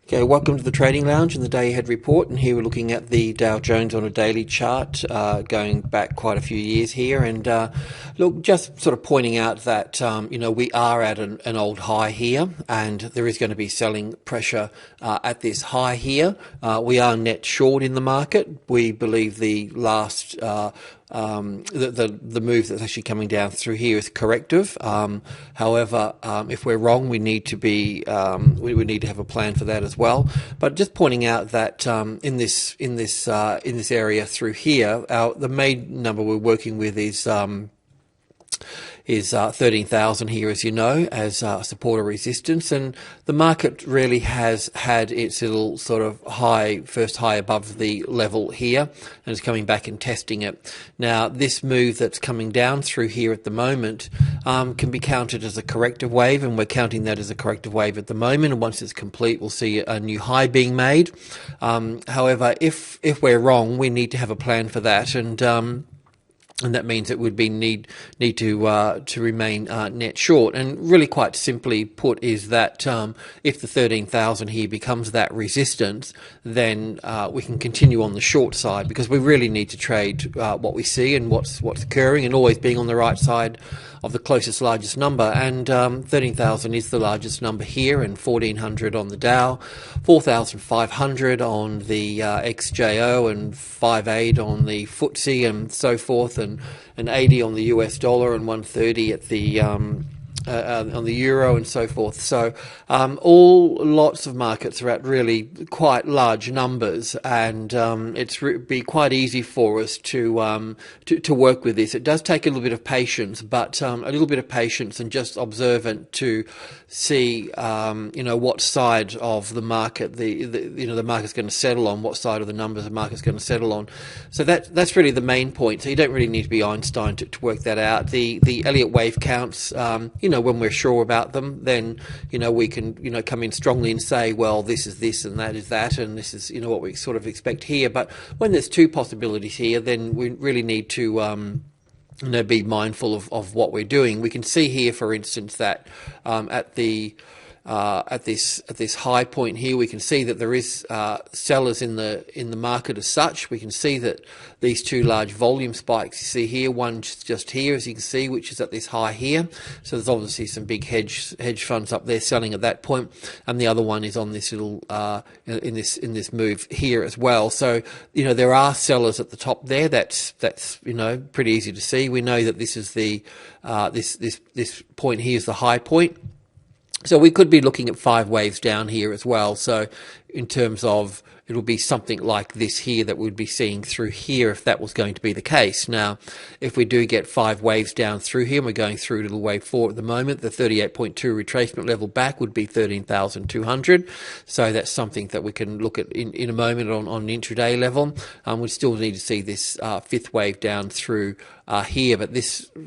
Okay, welcome to the Trading Lounge and the day ahead report. And here we're looking at the Dow Jones on a daily chart, going back quite a few years here. And look, just sort of pointing out that we are at an old high here, and there is going to be selling pressure at this high here. We are net short in the market. We believe the last the move that's actually coming down through here is corrective. However, if we're wrong, we need to be we need to have a plan for that as well. But just pointing out that in this area through here, the main number we're working with is 13,000 here, as you know, as support or resistance, and the market really has had its little sort of first high above the level here, and is coming back and testing it. Now, this move that's coming down through here at the moment can be counted as a corrective wave, and we're counting that as a corrective wave at the moment, and once it's complete, we'll see a new high being made. However, if we're wrong, we need to have a plan for that, and that means it would be need to remain net short. And really, quite simply put, is that if the 13,000 here becomes that resistance, then we can continue on the short side, because we really need to trade what we see and what's occurring, and always being on the right side of the closest largest number. And 13,000 is the largest number here, and 1,400 on the Dow, 4,500 on the XJO, and 5.8 on the FTSE, and so forth, and 80 on the US dollar, and 130 at the on the euro, and so forth. So lots of markets are at really quite large numbers, and be quite easy for us to work with this. It does take a little bit of patience, but a little bit of patience and just observant to see what side of the market the market's going to settle on, what side of the numbers the market's going to settle on. So that's really the main point. So you don't really need to be Einstein to work that out. The Elliott wave counts, when we're sure about them, then we can come in strongly and say, well, this is this and that is that, and this is what we sort of expect here. But when there's two possibilities here, then we really need to be mindful of what we're doing. We can see here, for instance, that at this high point here, we can see that there is sellers in the market as such. We can see that these two large volume spikes you see here, one just here, as you can see, which is at this high here. So there's obviously some big hedge funds up there selling at that point, and the other one is on this little in this move here as well. So there are sellers at the top there. That's pretty easy to see. We know that this is the this point here is the high point. So we could be looking at 5 waves down here as well. So in terms of, it'll be something like this here that we'd be seeing through here if that was going to be the case. Now, if we do get 5 waves down through here, and we're going through little wave 4 at the moment, the 38.2 retracement level back would be 13,200. So that's something that we can look at in a moment on an intraday level. We still need to see this 5th wave down through here, but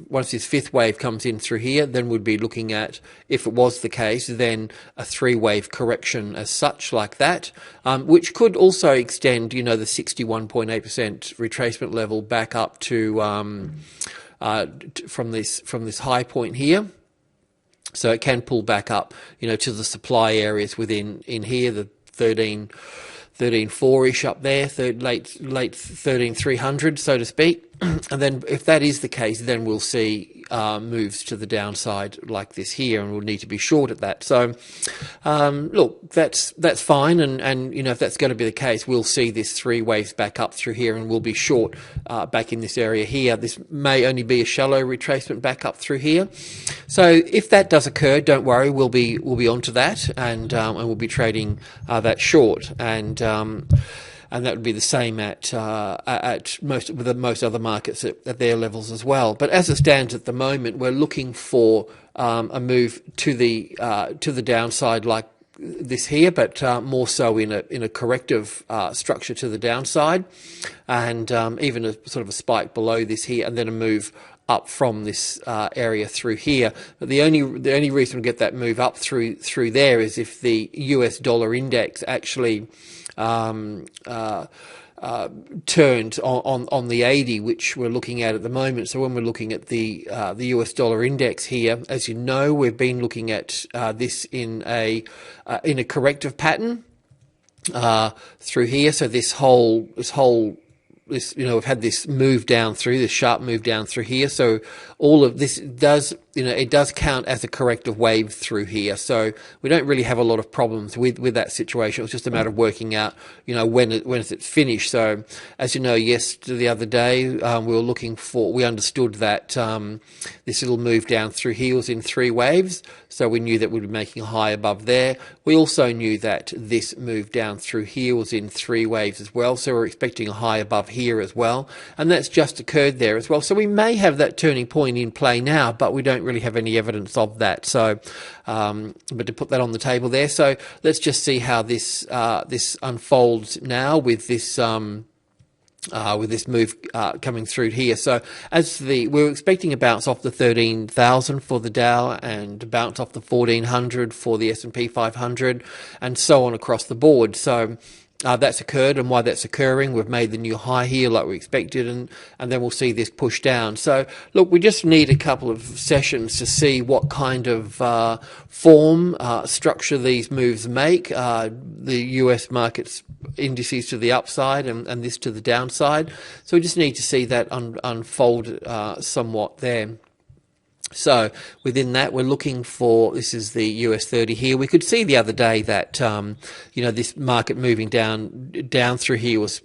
once this 5th wave comes in through here, then we'd be looking at, if it was the case, then a 3-wave correction as such, like that, which could also extend, the 61.8% retracement level back up to from this high point here. So it can pull back up, to the supply areas within here, the 13.4-ish up there, late 13,300, so to speak. And then if that is the case, then we'll see moves to the downside like this here, and we'll need to be short at that. So look, that's fine, and if that's going to be the case, we'll see this 3 waves back up through here, and we'll be short back in this area here. This may only be a shallow retracement back up through here. So if that does occur, don't worry, we'll be onto that, and we'll be trading that short, and that would be the same at most other markets at their levels as well. But as it stands at the moment, we're looking for a move to the downside like this here, but more so in a corrective structure to the downside, and even a sort of a spike below this here, and then a move up from this area through here. But the only reason we get that move up through there is if the US dollar index actually turned on the 80, which we're looking at the moment. So when we're looking at the US dollar index here, as you know, we've been looking at this in a corrective pattern. through here. So this, we've had this move down through, this sharp move down through here. So all of this does, it does count as a corrective wave through here. So we don't really have a lot of problems with that situation. It's just a matter of working out, when is it finished. So as you know, the other day, we understood that this little move down through here was in 3 waves. So we knew that we'd be making a high above there. We also knew that this move down through here was in 3 waves as well. So we're expecting a high above here as well. And that's just occurred there as well. So we may have that turning point in play now, but we don't really have any evidence of that. So, but to put that on the table there. So let's just see how this unfolds now with this move coming through here. So we're expecting a bounce off the 13,000 for the Dow and a bounce off the 1400 for the S&P 500 and so on across the board. So that's occurred, and why that's occurring, we've made the new high here like we expected, and then we'll see this push down. So look, we just need a couple of sessions to see what kind of structure these moves make. The US markets indices to the upside and this to the downside. So we just need to see that unfold somewhat there. So within that, we're looking for, this is the US 30 here. We could see the other day that, this market moving down through here was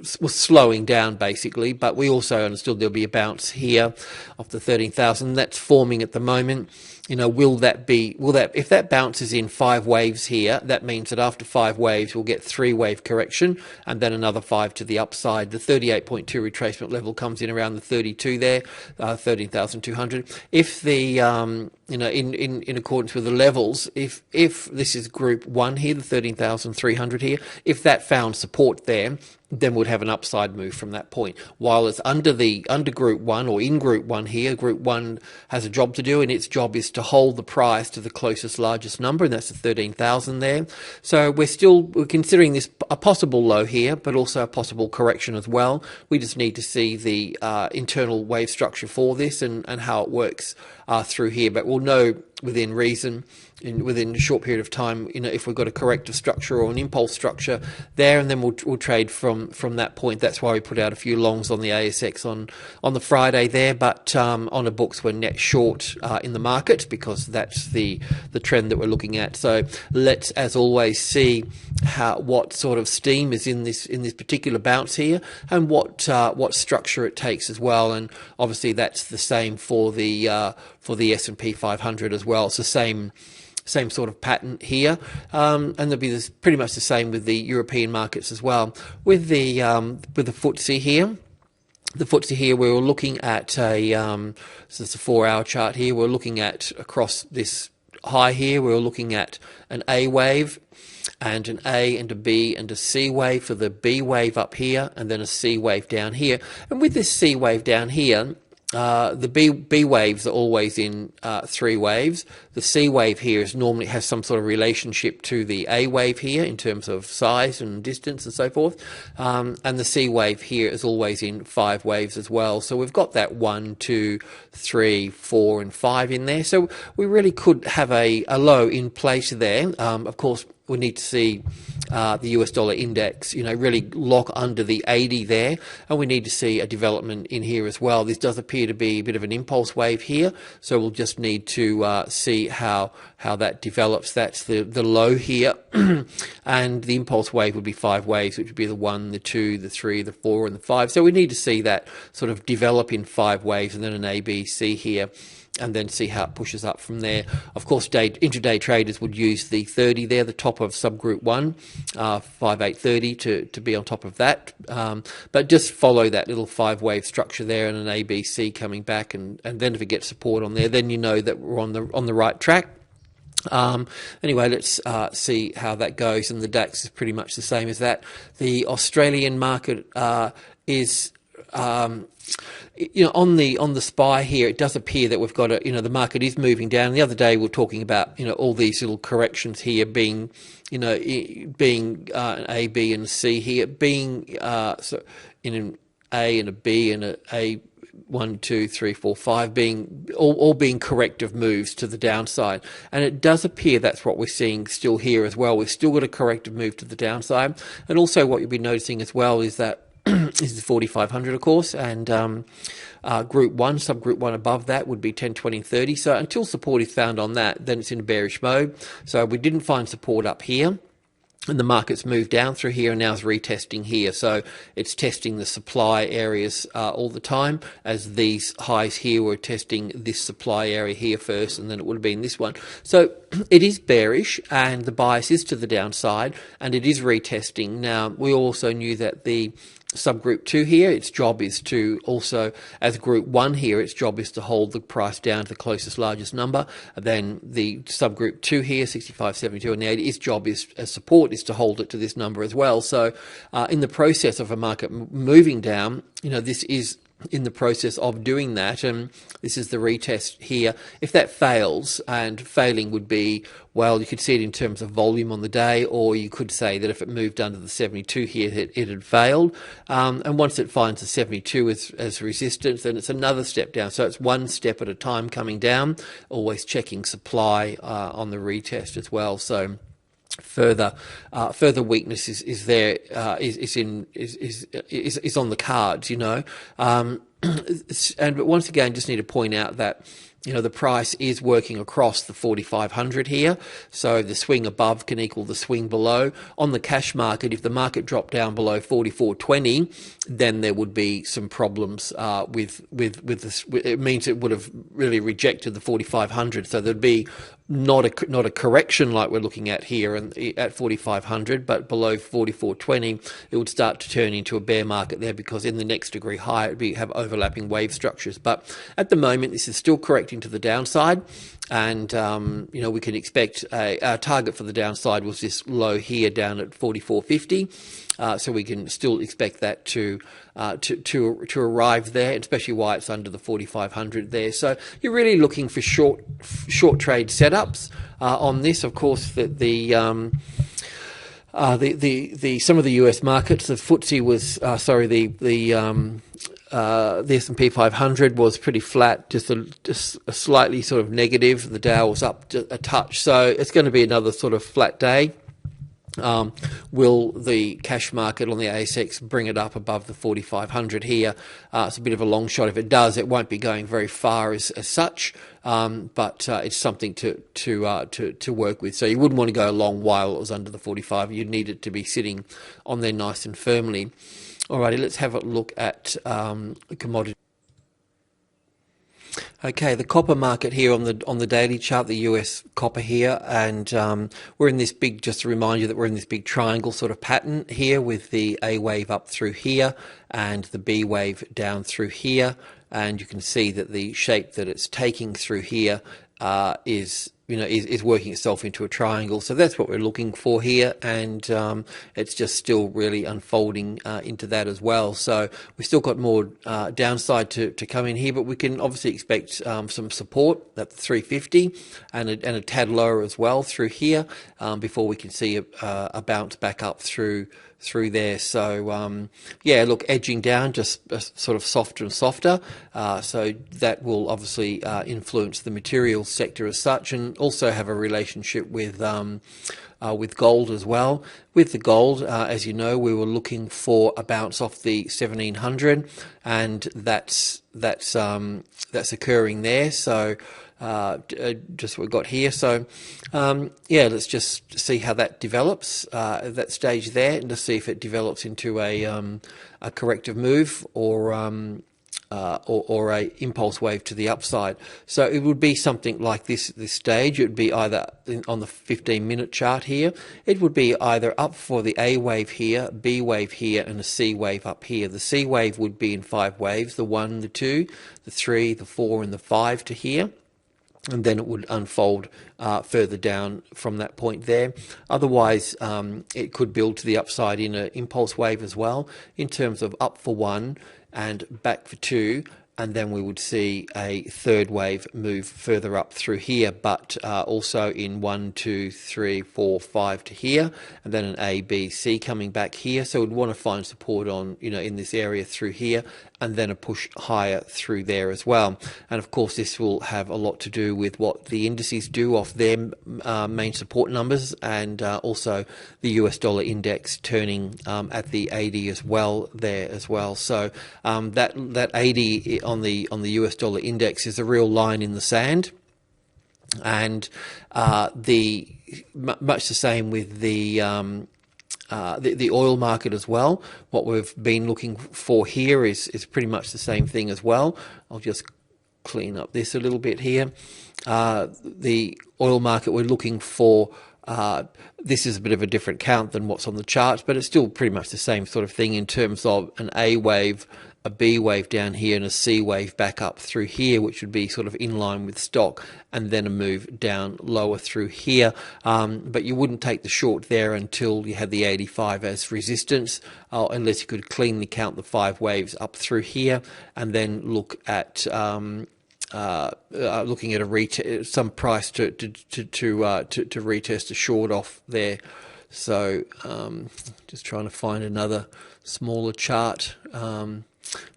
slowing down basically, but we also understood there'll be a bounce here of the 13,000. That's forming at the moment. If that bounces in 5 waves here, that means that after 5 waves, we'll get 3-wave correction and then another 5 to the upside. The 38.2 retracement level comes in around the 32 there, 13,200. If the, in accordance with the levels, if this is group 1 here, the 13,300 here, if that found support there, then we'd have an upside move from that point. While it's under group 1 or in group 1 here, group 1 has a job to do, and its job is to hold the price to the closest largest number, and that's the 13,000 there. So we're considering this a possible low here, but also a possible correction as well. We just need to see the internal wave structure for this and how it works through here. But we'll know within reason, within a short period of time, if we've got a corrective structure or an impulse structure there, and then we'll trade from that point. That's why we put out a few longs on the ASX on the Friday there, but on the books we're net short in the market because that's the trend that we're looking at. So let's, as always, see what sort of steam is in this particular bounce here, and what structure it takes as well. And obviously that's the same for the S&P 500 as well. It's the same sort of pattern here, and there'll be pretty much the same with the European markets as well. With the FTSE here. The FTSE here, we were looking at so it's a 4-hour chart here. We're looking at across this high here. We were looking at an A wave and an A and a B and a C wave for the B wave up here, and then a C wave down here. And with this C wave down here, the B waves are always in 3 waves. The C wave here normally has some sort of relationship to the A wave here in terms of size and distance and so forth. And the C wave here is always in 5 waves as well. So we've got that 1, 2, 3, 4, and 5 in there. So we really could have a low in place there. Of course, we need to see the US dollar index, really lock under the 80 there, and we need to see a development in here as well. This does appear to be a bit of an impulse wave here, so we'll just need to see how that develops. That's the low here, and the impulse wave would be 5 waves, which would be the 1, the 2, the 3, the 4, and the 5. So we need to see that sort of develop in 5 waves, and then an A, B, C here, and then see how it pushes up from there. Of course, intraday traders would use the 30 there, the top of subgroup 1, 5830 to be on top of that. But just follow that little 5-wave structure there and an ABC coming back, and then if it gets support on there, then you know that we're on the right track. Anyway, let's see how that goes, and the DAX is pretty much the same as that. The Australian market is on the SPY here, it does appear that we've got the market is moving down. The other day we were talking about all these little corrections here being an A, B, and C here, being so in an A and a B and a 1, 2, 3, 4, 5 being all being corrective moves to the downside, and it does appear that's what we're seeing still here as well. We've still got a corrective move to the downside, and also what you'll be noticing as well is that this is 4,500, of course, and group 1, subgroup 1 above that would be 10, 20, 30. So until support is found on that, then it's in bearish mode. So we didn't find support up here, and the market's moved down through here and now is retesting here. So it's testing the supply areas all the time, as these highs here were testing this supply area here first, and then it would have been this one. So it is bearish, and the bias is to the downside, and it is retesting. Now, we also knew that the subgroup 2 here, its job is to also, as group 1 here, its job is to hold the price down to the closest largest number. And then the subgroup 2 here, 65, 72 and the 80, its job is as support is to hold it to this number as well. So in the process of a market moving down, this is in the process of doing that, and this is the retest here. If that fails, and failing would be, well, you could see it in terms of volume on the day, or you could say that if it moved under the 72 here, it had failed. And once it finds the 72 as resistance, then it's another step down. So it's one step at a time coming down, always checking supply on the retest as well. So further weakness is there, is on the cards, but once again, just need to point out that the price is working across the 4,500 here, so the swing above can equal the swing below. On the cash market, if the market dropped down below 44.20, then there would be some problems with this. It means it would have really rejected the 4,500, so there'd be not a correction like we're looking at here and at 4,500, but below 44.20, it would start to turn into a bear market there, because in the next degree higher, it would have overlapping wave structures. But at the moment, this is still correcting to the downside, and we can expect our target for the downside was this low here down at 44.50. So we can still expect that to arrive there, especially why it's under the 4,500 there. So you're really looking for short trade setups on this. Of course, that the some of the US markets, the FTSE was the S&P 500 was pretty flat, just a slightly sort of negative. The Dow was up a touch, so it's going to be another sort of flat day. Will the cash market on the ASX bring it up above the 4,500 here? It's a bit of a long shot. If it does, it won't be going very far as such, but it's something to work with. So you wouldn't want to go a long while it was under the 45. You'd need it to be sitting on there nice and firmly. Alrighty, let's have a look at commodity. Okay, the copper market here on the daily chart, the US copper here, and we're in this big, just to remind you that we're in this big triangle sort of pattern here, with the A wave up through here and the B wave down through here, and you can see that the shape that it's taking through here is working itself into a triangle. So that's what we're looking for here, and it's just still really unfolding into that as well. So we've still got more downside to come in here, but we can obviously expect some support at the 350 and a tad lower as well through here before we can see a bounce back up through there. So yeah, look, edging down, just sort of softer and softer. So that will obviously influence the materials sector as such, and also have a relationship with gold as well. With the gold, as you know, we were looking for a bounce off the 1700, and that's occurring there. So just what we've got here. So yeah, let's just see how that develops at that stage there, and to see if it develops into a corrective move or a impulse wave to the upside. So it would be something like this stage. It would be either on the 15-minute chart here, it would be either up for the A wave here, B wave here, and a C wave up here. The C wave would be in 5 waves: the 1, the 2, the 3, the 4, and the 5 to here. And then it would unfold further down from that point there. Otherwise, it could build to the upside in an impulse wave as well, in terms of up for 1 and back for 2, and then we would see a third wave move further up through here, but also in 1, 2, 3, 4, 5 to here, and then an A, B, C coming back here. So we'd want to find support on, in this area through here, and then a push higher through there as well. And of course, this will have a lot to do with what the indices do off their main support numbers, and also the US dollar index turning at the 80 as well there as well. So that 80 on the US dollar index is a real line in the sand, and much the same with the oil market as well. What we've been looking for here is pretty much the same thing as well. I'll just clean up this a little bit here. The oil market, we're looking for, this is a bit of a different count than what's on the charts, but it's still pretty much the same sort of thing in terms of an A wave, a B wave down here, and a C wave back up through here, which would be sort of in line with stock, and then a move down lower through here. But you wouldn't take the short there until you had the 85 as resistance, unless you could cleanly count the 5 waves up through here, and then look at looking at some price to retest a short off there. So just trying to find another smaller chart.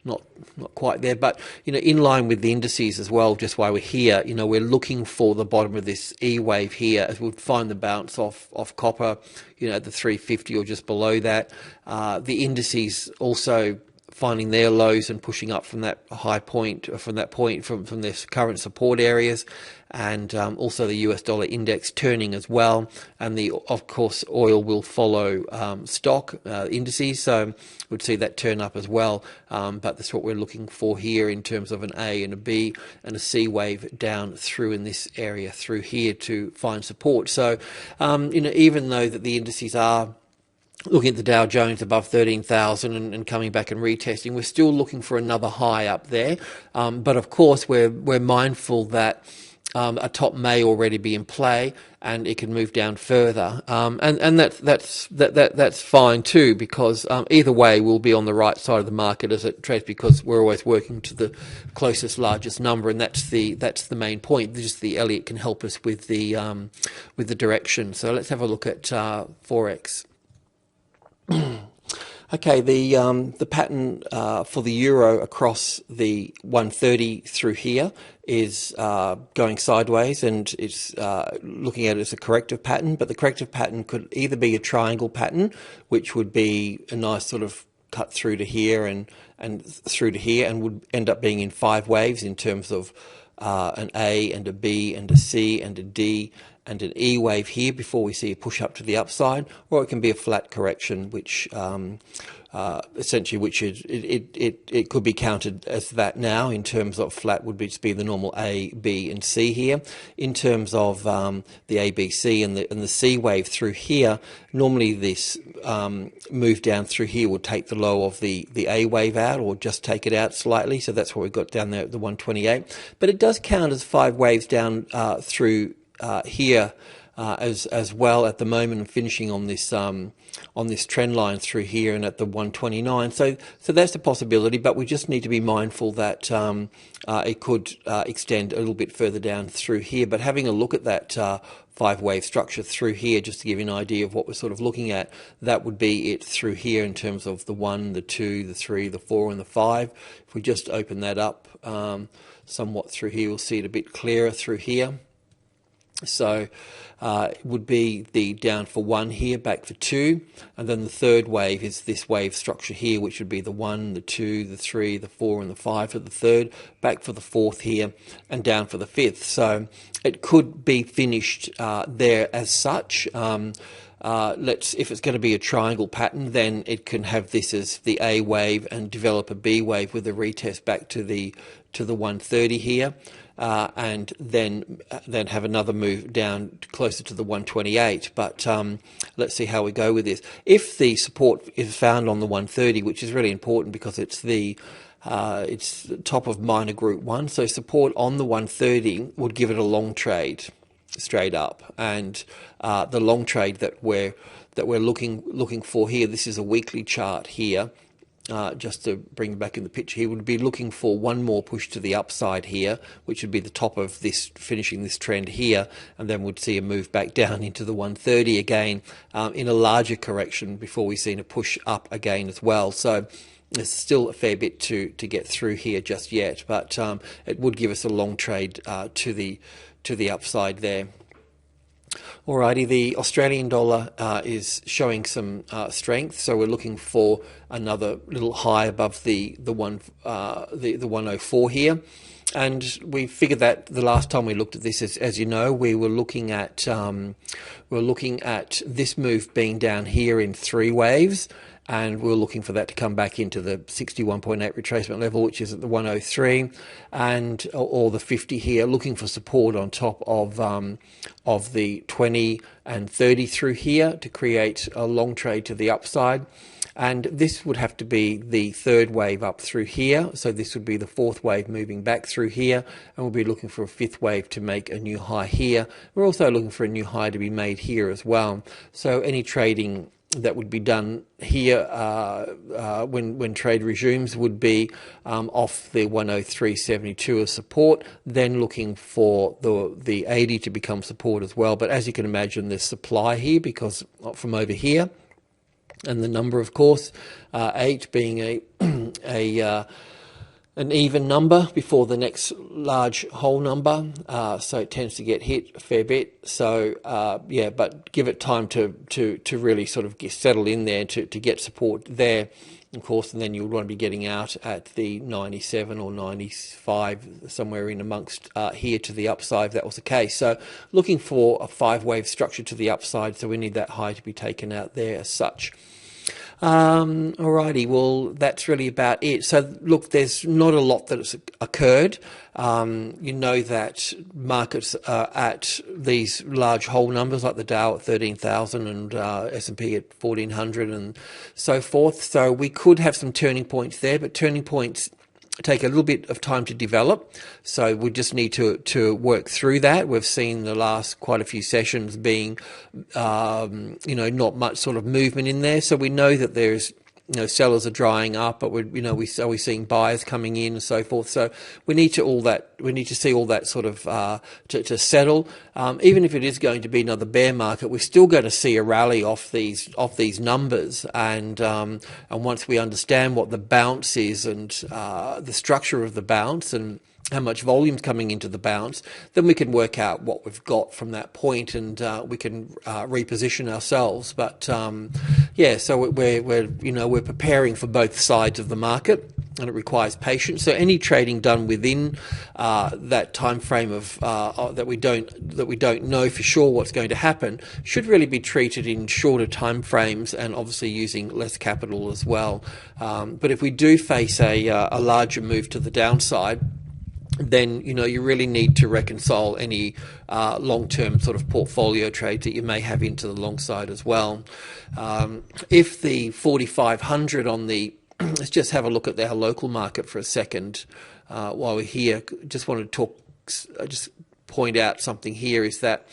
Not quite there, but in line with the indices as well. Just while we're here, we're looking for the bottom of this E wave here, as we'll find the bounce off copper, at the 350 or just below that. The indices also finding their lows and pushing up from that high point, from their current support areas, and also the US dollar index turning as well. And of course, oil will follow stock indices, so we'd see that turn up as well. But that's what we're looking for here in terms of an A and a B and a C wave down through in this area through here to find support. So, even though that the indices are looking at the Dow Jones above 13,000 and coming back and retesting, we're still looking for another high up there. But of course, we're mindful that a top may already be in play, and it can move down further. And that's fine too, because either way we'll be on the right side of the market as it trades, because we're always working to the closest, largest number, and that's the main point. Just the Elliott can help us with the direction. So let's have a look at Forex. Okay, the pattern for the euro across the 130 through here is going sideways, and it's looking at it as a corrective pattern. But the corrective pattern could either be a triangle pattern, which would be a nice sort of cut through to here and through to here, and would end up being in 5 waves in terms of an A and a B and a C and a D and an E wave here before we see a push up to the upside, or it can be a flat correction, which essentially, it could be counted as that now. In terms of flat, would just be the normal A, B, and C here. In terms of the A, B, C, and the C wave through here, normally this move down through here would take the low of the A wave out, or just take it out slightly. So that's what we've got down there at the 128. But it does count as 5 waves down through here as well at the moment, and finishing on this trend line through here and at the 129. So that's a possibility, but we just need to be mindful that it could extend a little bit further down through here. But having a look at that 5-wave structure through here, just to give you an idea of what we're sort of looking at, that would be it through here in terms of the 1, the 2, the 3, the 4, and the 5. If we just open that up somewhat through here, we'll see it a bit clearer through here. So it would be the down for 1 here, back for 2, and then the third wave is this wave structure here, which would be the 1, the 2, the 3, the 4, and the 5 for the third, back for the 4th here, and down for the 5th. So it could be finished there as such. If it's going to be a triangle pattern, then it can have this as the A wave and develop a B wave with a retest back to the 130 here. And then have another move down closer to the 128. But let's see how we go with this. If the support is found on the 130, which is really important because it's the top of minor group 1, so support on the 130 would give it a long trade straight up. And the long trade that we're looking for here, this is a weekly chart here. Just to bring back in the picture here, would be looking for one more push to the upside here, which would be the top of this, finishing this trend here, and then we'd see a move back down into the 130 again in a larger correction before we see a push up again as well. So there's still a fair bit to get through here just yet, but it would give us a long trade to the upside there. Alrighty, the Australian dollar is showing some strength, so we're looking for another little high above the 104 here. And we figured that the last time we looked at this, as you know, we were looking at this move being down here in 3 waves, and we're looking for that to come back into the 61.8 retracement level, which is at the 103, and or the 50 here, looking for support on top of the 20 and 30 through here to create a long trade to the upside. And this would have to be the 3rd wave up through here. So this would be the 4th wave moving back through here. And we'll be looking for a 5th wave to make a new high here. We're also looking for a new high to be made here as well. So any trading that would be done here when trade resumes would be off the 103.72 as support, then looking for the 80 to become support as well. But as you can imagine, there's supply here because from over here. And the number, of course, 8 being an even number before the next large whole number, so it tends to get hit a fair bit. So yeah, but give it time to really sort of settle in there to get support there, of course, and then you'll want to be getting out at the 97 or 95, somewhere in amongst here to the upside if that was the case. So looking for a 5-wave structure to the upside, so we need that high to be taken out there as such. Alrighty, well, that's really about it. So look, there's not a lot that has occurred. You know that markets are at these large whole numbers like the Dow at 13,000 and S&P at 1,400 and so forth. So we could have some turning points there, but turning points take a little bit of time to develop, so we just need to work through that. We've seen the last quite a few sessions being not much sort of movement in there, so we know that there's sellers are drying up, but we're seeing buyers coming in and so forth. So we need to see all that sort of to settle. Even if it is going to be another bear market, we're still going to see a rally off these numbers. And once we understand what the bounce is and the structure of the bounce and how much volume's coming into the bounce, then we can work out what we've got from that point, and we can reposition ourselves. But yeah, so we're preparing for both sides of the market, and it requires patience. So any trading done within that time frame of that we don't know for sure what's going to happen should really be treated in shorter time frames, and obviously using less capital as well. But if we do face a larger move to the downside, then you really need to reconcile any long-term sort of portfolio trades that you may have into the long side as well. If the 4,500 on the let's just have a look at our local market for a second while we're here. Just want to just point out something here, is that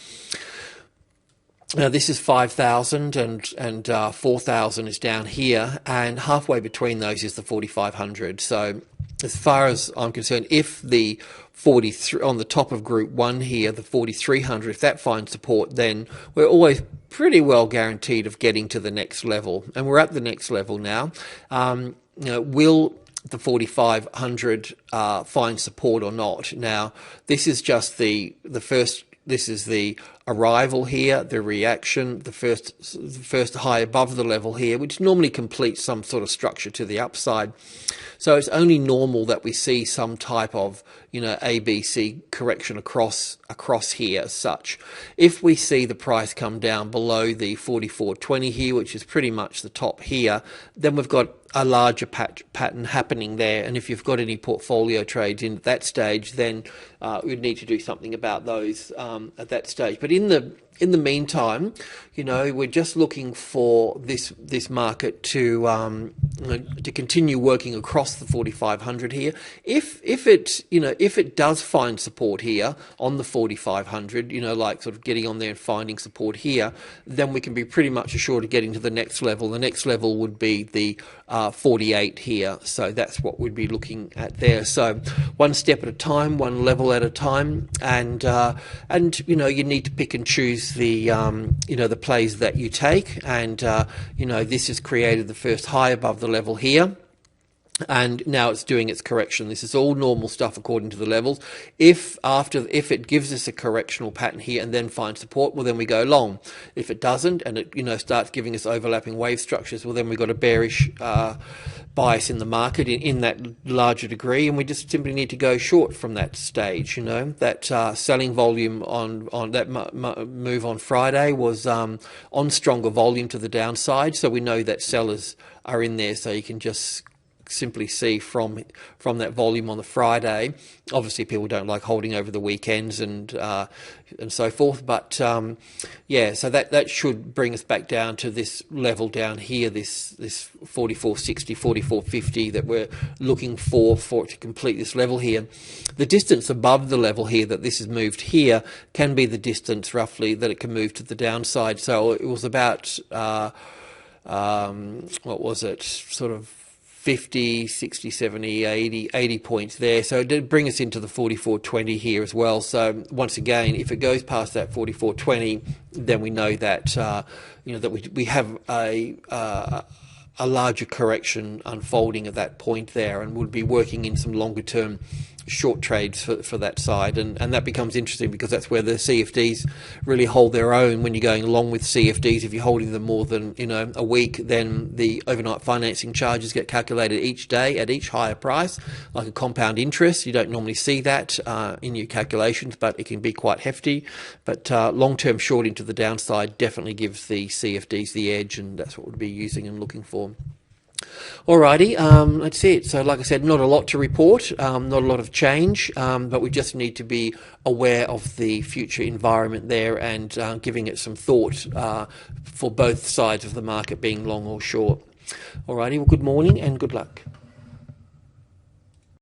now this is 5,000 and 4,000 is down here, and halfway between those is the 4,500. So as far as I'm concerned, if the 43 on the top of Group 1 here, the 4,300, if that finds support, then we're always pretty well guaranteed of getting to the next level, and we're at the next level now. Will the 4,500 find support or not? Now, this is just the first. This is the arrival here, the reaction, the first high above the level here, which normally completes some sort of structure to the upside. So it's only normal that we see some type of ABC correction across here as such. If we see the price come down below the 44.20 here, which is pretty much the top here, then we've got a larger pattern happening there. And if you've got any portfolio trades in at that stage, then we'd need to do something about those at that stage. But in the meantime, we're just looking for this market to continue working across the 4,500 here. If it does find support here on the 4,500, like sort of getting on there and finding support here, then we can be pretty much assured of getting to the next level. The next level would be the 48 here. So that's what we'd be looking at there. So one step at a time, one level at a time, and you need to pick and choose the plays that you take, and this has created the first high above the level here. and now it's doing its correction. This is all normal stuff according to the levels. If it gives us a correctional pattern here and then finds support, well, then we go long. If it doesn't, and it starts giving us overlapping wave structures, well, then we've got a bearish bias in the market in that larger degree, and we just simply need to go short from that stage. That selling volume on that move on Friday was on stronger volume to the downside, so we know that sellers are in there. So you can just simply see from that volume on the Friday. Obviously, people don't like holding over the weekends and so forth. But yeah, so that should bring us back down to this level down here, this 44.60, 44.50 that we're looking for it to complete this level here. The distance above the level here that this has moved here can be the distance roughly that it can move to the downside. So it was about what was it? Sort of 50, 60, 70, 80 points there. So it did bring us into the 44.20 here as well. So once again, if it goes past that 44.20, then we know that that we have a larger correction unfolding at that point there, and we'll be working in some longer term short trades for that side, and that becomes interesting because that's where the CFDs really hold their own. When you're going along with CFDs, if you're holding them more than a week, then the overnight financing charges get calculated each day at each higher price, like a compound interest. You don't normally see that in your calculations, but it can be quite hefty. But long-term shorting to the downside definitely gives the CFDs the edge, and that's what we'll be using and looking for. Alrighty, that's it. So like I said, not a lot to report, not a lot of change, but we just need to be aware of the future environment there and giving it some thought for both sides of the market, being long or short. Alrighty, well, good morning and good luck.